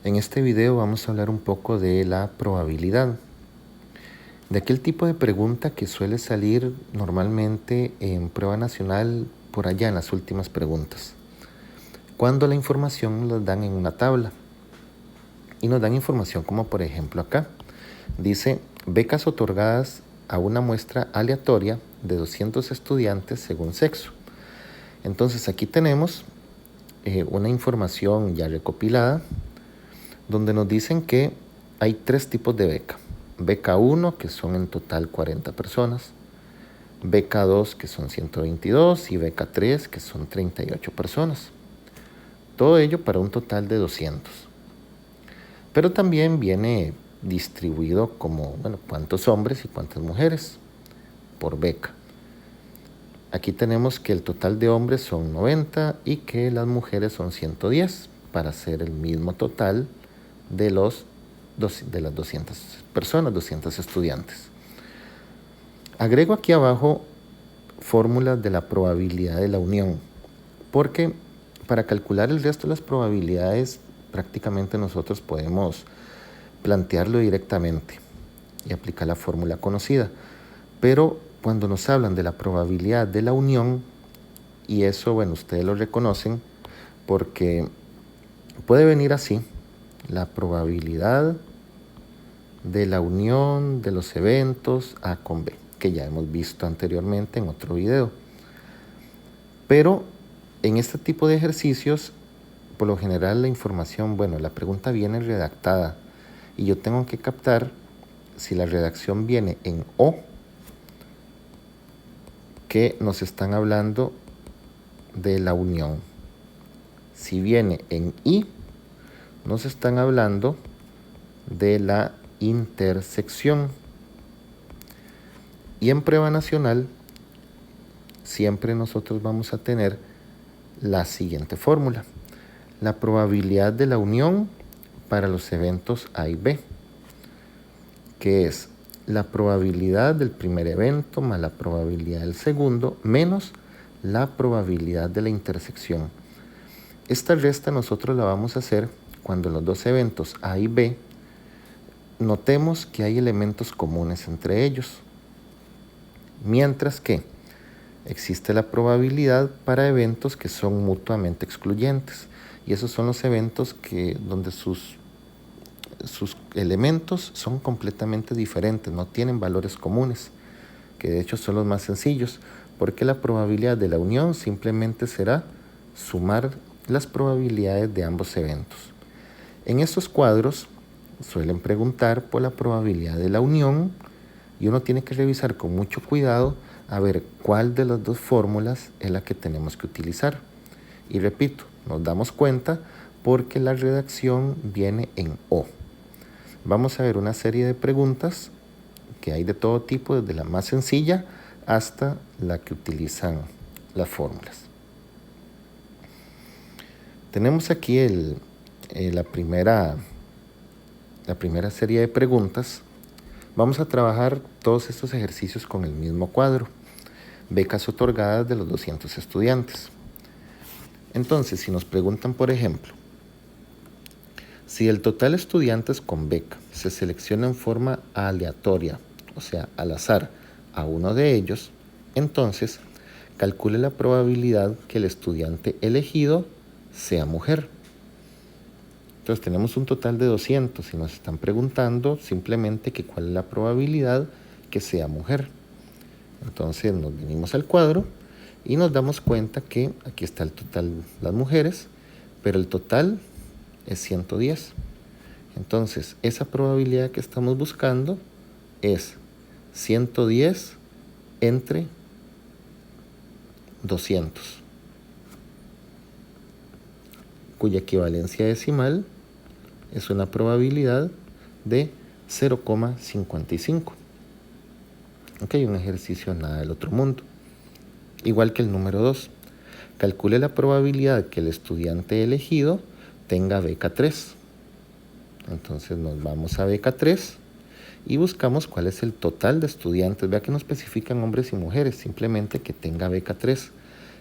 En este video vamos a hablar un poco de la probabilidad, de aquel tipo de pregunta que suele salir normalmente en prueba nacional por allá en las últimas preguntas, cuando la información la dan en una tabla y nos dan información como por ejemplo acá. Dice, becas otorgadas a una muestra aleatoria de 200 estudiantes según sexo. Entonces aquí tenemos una información ya recopilada donde nos dicen que hay 3 tipos de beca. Beca 1, que son en total 40 personas. Beca 2, que son 122. Y beca 3, que son 38 personas. Todo ello para un total de 200. Pero también viene distribuido como, cuántos hombres y cuántas mujeres por beca. Aquí tenemos que el total de hombres son 90 y que las mujeres son 110 para hacer el mismo total de las 200 personas, 200 estudiantes. Agrego aquí abajo fórmulas de la probabilidad de la unión, porque para calcular el resto de las probabilidades prácticamente nosotros podemos plantearlo directamente y aplicar la fórmula conocida. Pero cuando nos hablan de la probabilidad de la unión, y eso, ustedes lo reconocen porque puede venir así: la probabilidad de la unión de los eventos A con B, que ya hemos visto anteriormente en otro video. Pero en este tipo de ejercicios, por lo general la información, la pregunta viene redactada y yo tengo que captar si la redacción viene en O, que nos están hablando de la unión. Si viene en I, nos están hablando de la intersección. Y en prueba nacional siempre nosotros vamos a tener la siguiente fórmula: la probabilidad de la unión para los eventos A y B, que es la probabilidad del primer evento más la probabilidad del segundo menos la probabilidad de la intersección. Esta resta nosotros la vamos a hacer cuando en los dos eventos A y B notemos que hay elementos comunes entre ellos, mientras que existe la probabilidad para eventos que son mutuamente excluyentes, y esos son los eventos donde sus elementos son completamente diferentes, no tienen valores comunes, que de hecho son los más sencillos, porque la probabilidad de la unión simplemente será sumar las probabilidades de ambos eventos. En estos cuadros suelen preguntar por la probabilidad de la unión y uno tiene que revisar con mucho cuidado a ver cuál de las dos fórmulas es la que tenemos que utilizar. Y repito, nos damos cuenta porque la redacción viene en O. Vamos a ver una serie de preguntas que hay de todo tipo, desde la más sencilla hasta la que utilizan las fórmulas. Tenemos aquí la primera serie de preguntas. Vamos a trabajar todos estos ejercicios con el mismo cuadro: becas otorgadas de los 200 estudiantes. Entonces, si nos preguntan, por ejemplo, si el total de estudiantes con beca se selecciona en forma aleatoria, o sea, al azar, a uno de ellos, entonces calcule la probabilidad que el estudiante elegido sea mujer. Entonces tenemos un total de 200 y nos están preguntando simplemente que cuál es la probabilidad que sea mujer. Entonces nos venimos al cuadro y nos damos cuenta que aquí está el total de las mujeres, pero el total es 110. Entonces esa probabilidad que estamos buscando es 110 entre 200, cuya equivalencia decimal es una probabilidad de 0,55. Ok, un ejercicio nada del otro mundo. Igual que el número 2. Calcule la probabilidad que el estudiante elegido tenga beca 3. Entonces nos vamos a beca 3 y buscamos cuál es el total de estudiantes. Vea que no especifican hombres y mujeres, simplemente que tenga beca 3.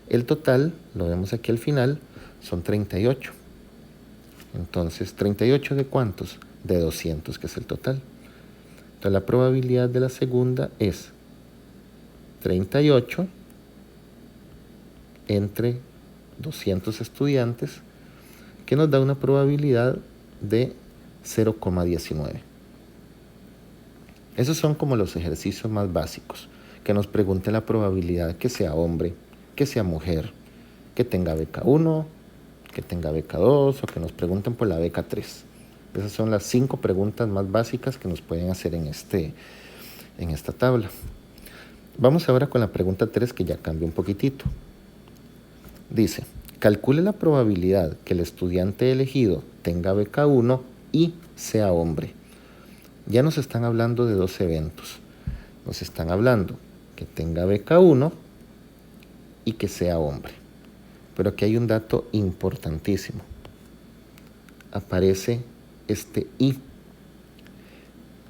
El total, lo vemos aquí al final, son 38. Entonces, 38 ¿de cuántos? De 200, que es el total. Entonces, la probabilidad de la segunda es 38 entre 200 estudiantes, que nos da una probabilidad de 0,19. Esos son como los ejercicios más básicos, que nos pregunten la probabilidad que sea hombre, que sea mujer, que tenga beca 1, que tenga beca 2 o que nos pregunten por la beca 3. Esas son las 5 preguntas más básicas que nos pueden hacer en esta tabla. Vamos ahora con la pregunta 3, que ya cambia un poquitito. Dice, calcule la probabilidad que el estudiante elegido tenga beca 1 y sea hombre. Ya nos están hablando de 2 eventos. Nos están hablando que tenga beca 1 y que sea hombre. Pero aquí hay un dato importantísimo. Aparece este I.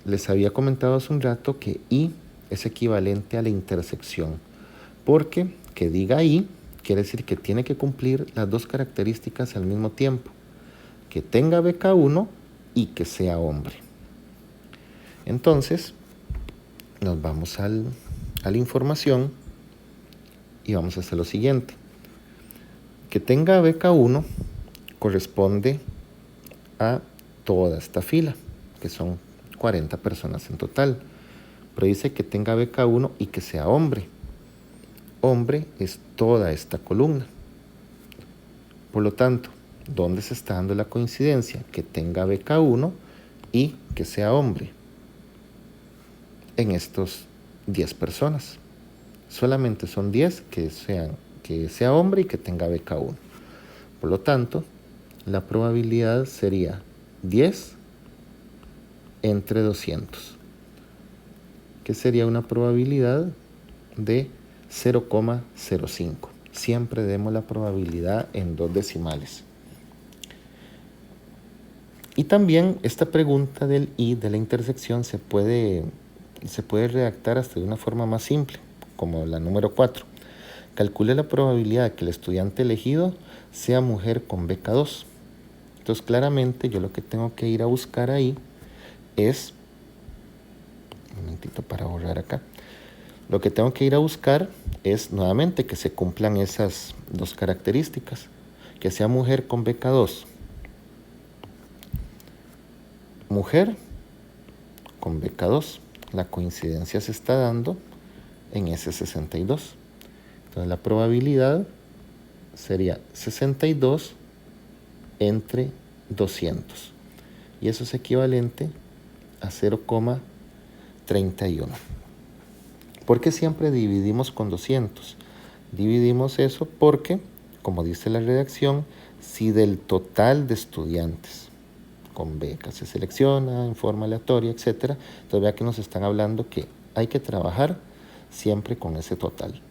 Les había comentado hace un rato que I es equivalente a la intersección, porque que diga I quiere decir que tiene que cumplir las 2 características al mismo tiempo, que tenga beca 1 y que sea hombre. Entonces, nos vamos a la información y vamos a hacer lo siguiente. Que tenga beca 1 corresponde a toda esta fila, que son 40 personas en total. Pero dice que tenga beca 1 y que sea hombre. Hombre es toda esta columna. Por lo tanto, ¿dónde se está dando la coincidencia? Que tenga beca 1 y que sea hombre. En estos 10 personas. Solamente son 10 que sea hombre y que tenga beca 1. Por lo tanto, la probabilidad sería 10 entre 200, que sería una probabilidad de 0,05. Siempre demos la probabilidad en 2 decimales. Y también esta pregunta del I de la intersección se puede redactar hasta de una forma más simple, como la número 4. Calcule la probabilidad de que el estudiante elegido sea mujer con beca 2. Entonces, claramente, yo lo que tengo que ir a buscar ahí es... Un momentito para borrar acá. Lo que tengo que ir a buscar es, nuevamente, que se cumplan esas 2 características. Que sea mujer con beca 2. Mujer con beca 2. La coincidencia se está dando en ese 62. Entonces la probabilidad sería 62 entre 200. Y eso es equivalente a 0,31. ¿Por qué siempre dividimos con 200? Dividimos eso porque, como dice la redacción, si del total de estudiantes con becas se selecciona en forma aleatoria, etc., entonces vea que nos están hablando que hay que trabajar siempre con ese total.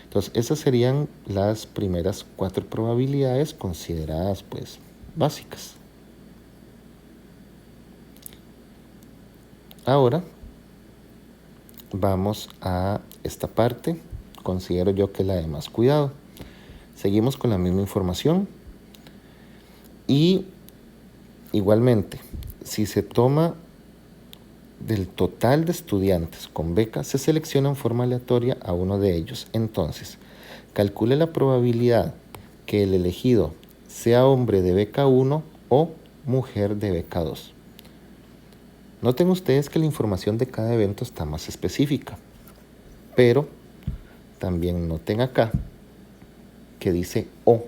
Entonces, esas serían las primeras 4 probabilidades consideradas, pues, básicas. Ahora, vamos a esta parte. Considero yo que es la de más cuidado. Seguimos con la misma información. Y, igualmente, si se toma del total de estudiantes con beca, se selecciona en forma aleatoria a uno de ellos. Entonces, calcule la probabilidad que el elegido sea hombre de beca 1 o mujer de beca 2. Noten ustedes que la información de cada evento está más específica, pero también noten acá que dice O.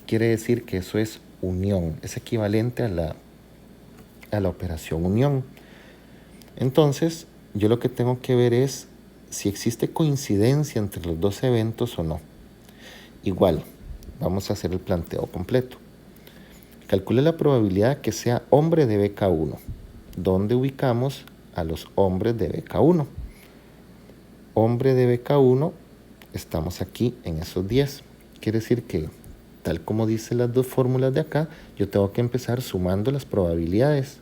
Quiere decir que eso es unión, es equivalente a la operación unión. Entonces, yo lo que tengo que ver es si existe coincidencia entre los 2 eventos o no. Igual, vamos a hacer el planteo completo. Calcule la probabilidad que sea hombre de beca 1. ¿Dónde ubicamos a los hombres de beca 1? Hombre de beca 1, estamos aquí en esos 10. Quiere decir que, tal como dicen las 2 fórmulas de acá, yo tengo que empezar sumando las probabilidades.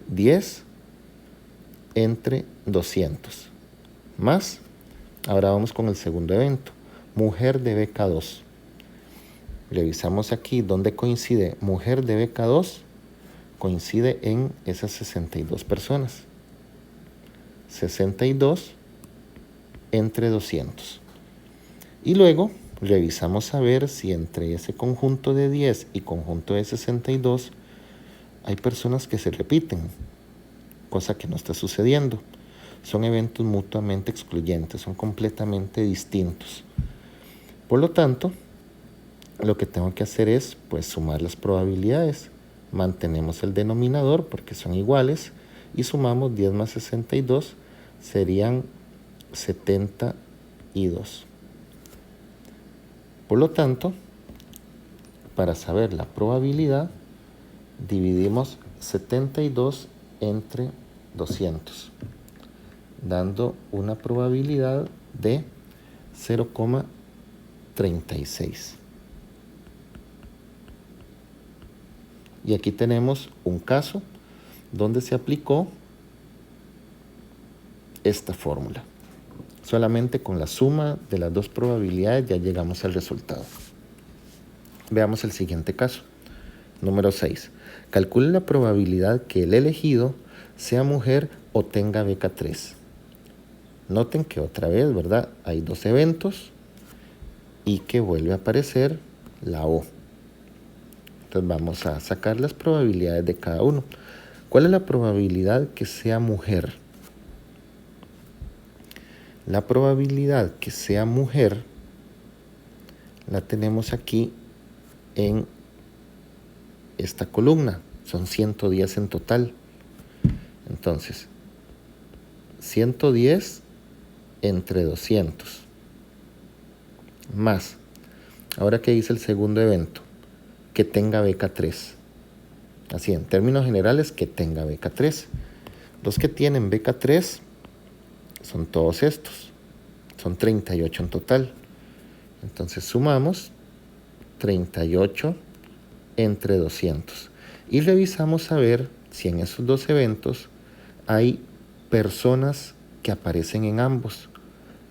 10 entre 200. Más, ahora vamos con el segundo evento. Mujer de beca 2. Revisamos aquí dónde coincide mujer de beca 2. Coincide en esas 62 personas. 62 entre 200. Y luego revisamos a ver si entre ese conjunto de 10 y conjunto de 62 hay personas que se repiten, cosa que no está sucediendo. Son eventos mutuamente excluyentes, son completamente distintos. Por lo tanto, lo que tengo que hacer es pues sumar las probabilidades. Mantenemos el denominador porque son iguales y sumamos 10 más 62, serían 72. Por lo tanto, para saber la probabilidad, dividimos 72 entre 200, dando una probabilidad de 0,36. Y aquí tenemos un caso donde se aplicó esta fórmula. Solamente con la suma de las dos probabilidades ya llegamos al resultado. Veamos el siguiente caso. Número 6. Calcule la probabilidad que el elegido sea mujer o tenga beca 3. Noten que otra vez, ¿verdad? Hay dos eventos y que vuelve a aparecer la O. Entonces vamos a sacar las probabilidades de cada uno. ¿Cuál es la probabilidad que sea mujer? La probabilidad que sea mujer la tenemos aquí en esta columna. Son 110 en total. Entonces, 110 entre 200. Más. Ahora que dice el segundo evento, que tenga beca 3. Así, en términos generales, que tenga beca 3. Los que tienen beca 3 son todos estos. Son 38 en total. Entonces sumamos 38 entre 200. Y revisamos a ver si en esos dos eventos hay personas que aparecen en ambos,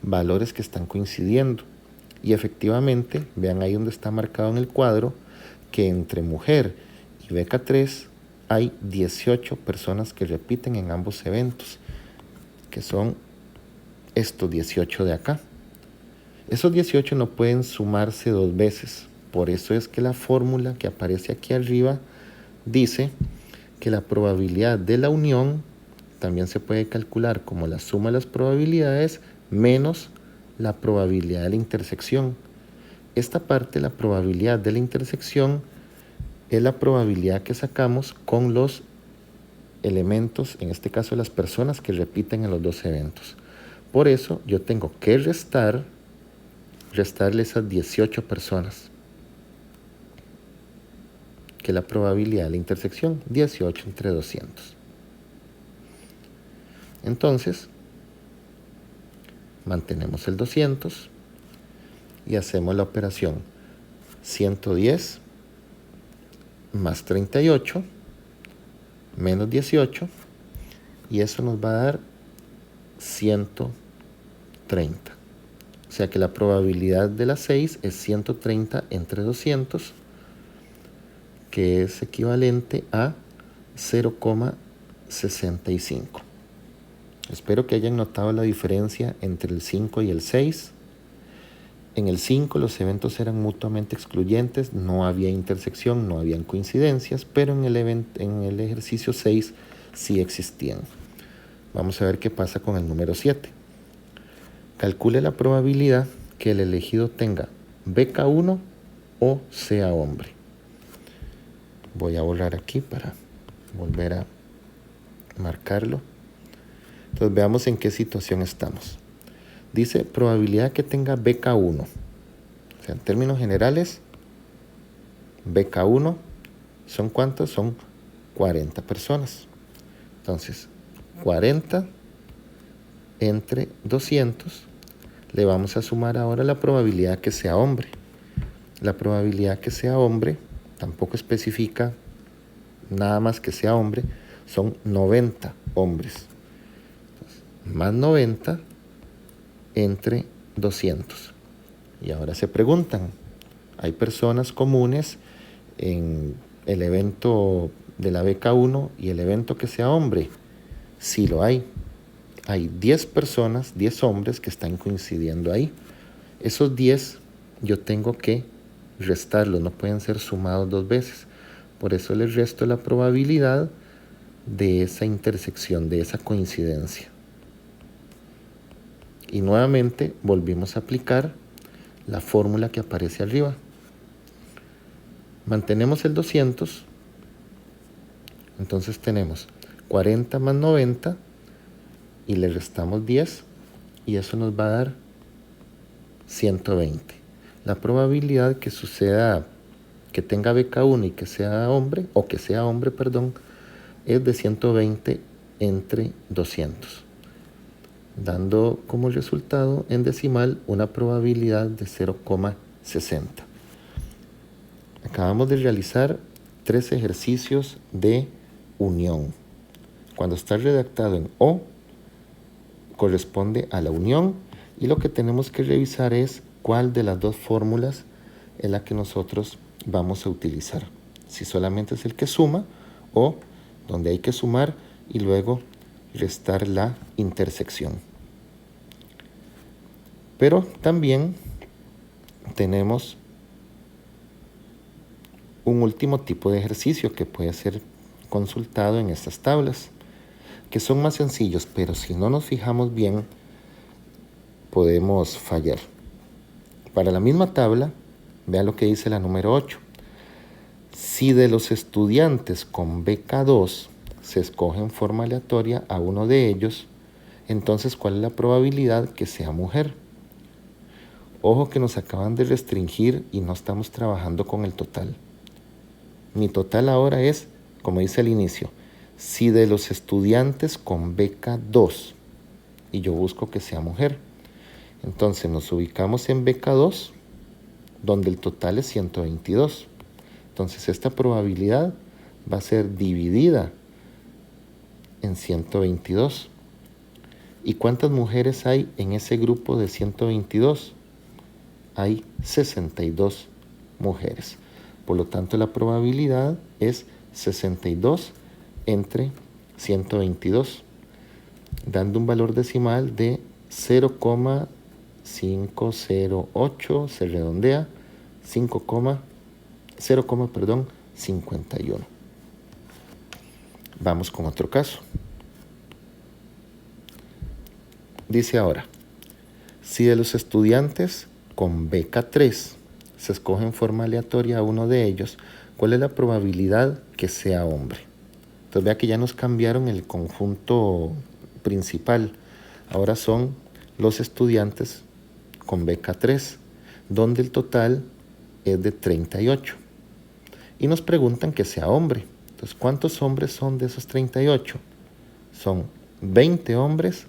valores que están coincidiendo. Y efectivamente, vean ahí donde está marcado en el cuadro, que entre mujer y beca 3 hay 18 personas que repiten en ambos eventos, que son estos 18 de acá. Esos 18 no pueden sumarse dos veces. Por eso es que la fórmula que aparece aquí arriba dice que la probabilidad de la unión también se puede calcular como la suma de las probabilidades menos la probabilidad de la intersección. Esta parte, la probabilidad de la intersección, es la probabilidad que sacamos con los elementos, en este caso las personas que repiten en los dos eventos. Por eso yo tengo que restarle esas 18 personas, que es la probabilidad de la intersección, 18 entre 200. Entonces, mantenemos el 200 y hacemos la operación 110 más 38 menos 18, y eso nos va a dar 130. O sea que la probabilidad de la 6 es 130 entre 200, que es equivalente a 0,65. Espero que hayan notado la diferencia entre el 5 y el 6. En el 5 los eventos eran mutuamente excluyentes, no había intersección, no habían coincidencias, pero en el ejercicio 6 sí existían. Vamos a ver qué pasa con el número 7. Calcule la probabilidad que el elegido tenga beca 1 o sea hombre. Voy a borrar aquí para volver a marcarlo. Entonces veamos en qué situación estamos. Dice probabilidad que tenga beca 1. O sea, en términos generales, beca 1 son ¿cuántos? Son 40 personas. Entonces, 40 entre 200, le vamos a sumar ahora la probabilidad que sea hombre. La probabilidad que sea hombre tampoco especifica nada más que sea hombre, son 90 hombres. Entonces, más 90 entre 200. Y ahora se preguntan, ¿Hay personas comunes en el evento de la beca 1 y el evento que sea hombre? Sí lo hay. Hay 10 personas, 10 hombres que están coincidiendo ahí. Esos 10 yo tengo que restarlos, no pueden ser sumados 2 veces. Por eso les resto la probabilidad de esa intersección, de esa coincidencia. Y nuevamente volvimos a aplicar la fórmula que aparece arriba. Mantenemos el 200, entonces tenemos 40 más 90 y le restamos 10 y eso nos va a dar 120. La probabilidad que suceda, que tenga beca 1 y que sea hombre, es de 120 entre 200, dando como resultado en decimal una probabilidad de 0,60. Acabamos de realizar 3 ejercicios de unión. Cuando está redactado en O, corresponde a la unión y lo que tenemos que revisar es cuál de las dos fórmulas es la que nosotros vamos a utilizar. Si solamente es el que suma o donde hay que sumar y luego restar la intersección. Pero también tenemos un último tipo de ejercicio que puede ser consultado en estas tablas, que son más sencillos, pero si no nos fijamos bien, podemos fallar. Para la misma tabla, vean lo que dice la número 8. Si de los estudiantes con beca 2 se escoge en forma aleatoria a uno de ellos, entonces ¿cuál es la probabilidad que sea mujer? Ojo que nos acaban de restringir y no estamos trabajando con el total. Mi total ahora es, como dice al inicio, si de los estudiantes con beca 2, y yo busco que sea mujer. Entonces nos ubicamos en beca 2, donde el total es 122. Entonces esta probabilidad va a ser dividida en 122. ¿Y cuántas mujeres hay en ese grupo de 122? Hay 62 mujeres. Por lo tanto, la probabilidad es 62 entre 122, dando un valor decimal de 0,508, se redondea, 0,51. Vamos con otro caso. Dice ahora, si de los estudiantes con beca 3 se escoge en forma aleatoria a uno de ellos, ¿cuál es la probabilidad que sea hombre? Entonces vea que ya nos cambiaron el conjunto principal. Ahora son los estudiantes con beca 3, donde el total es de 38. Y nos preguntan que sea hombre. Entonces, ¿cuántos hombres son de esos 38? Son 20 hombres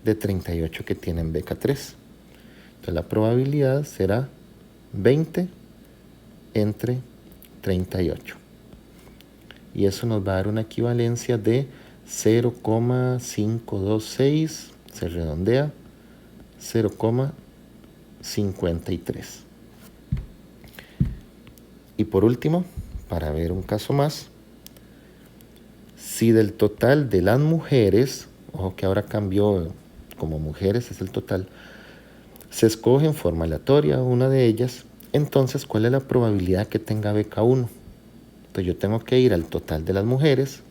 de 38 que tienen beca 3. Entonces la probabilidad será 20 entre 38. Y eso nos va a dar una equivalencia de 0,526, se redondea, 0,53. Y por último, para ver un caso más, si del total de las mujeres, ojo que ahora cambió como mujeres es el total, se escoge en forma aleatoria una de ellas, entonces ¿cuál es la probabilidad que tenga beca 1? Entonces yo tengo que ir al total de las mujeres,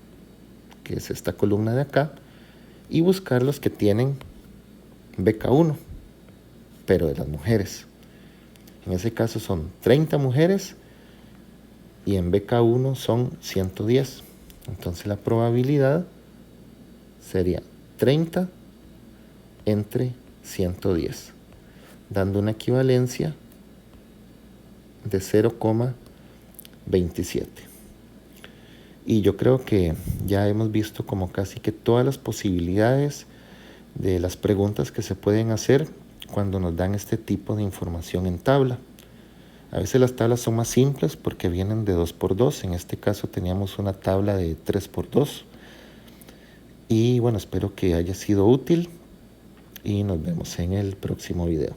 que es esta columna de acá, y buscar los que tienen beca 1, pero de las mujeres. En ese caso son 30 mujeres y en beca 1 son 110. Entonces la probabilidad sería 30 entre 110, dando una equivalencia de 0,27. Y yo creo que ya hemos visto como casi que todas las posibilidades de las preguntas que se pueden hacer cuando nos dan este tipo de información en tabla. A veces las tablas son más simples porque vienen de 2×2. En este caso teníamos una tabla de 3×2. Y bueno, espero que haya sido útil y nos vemos en el próximo video.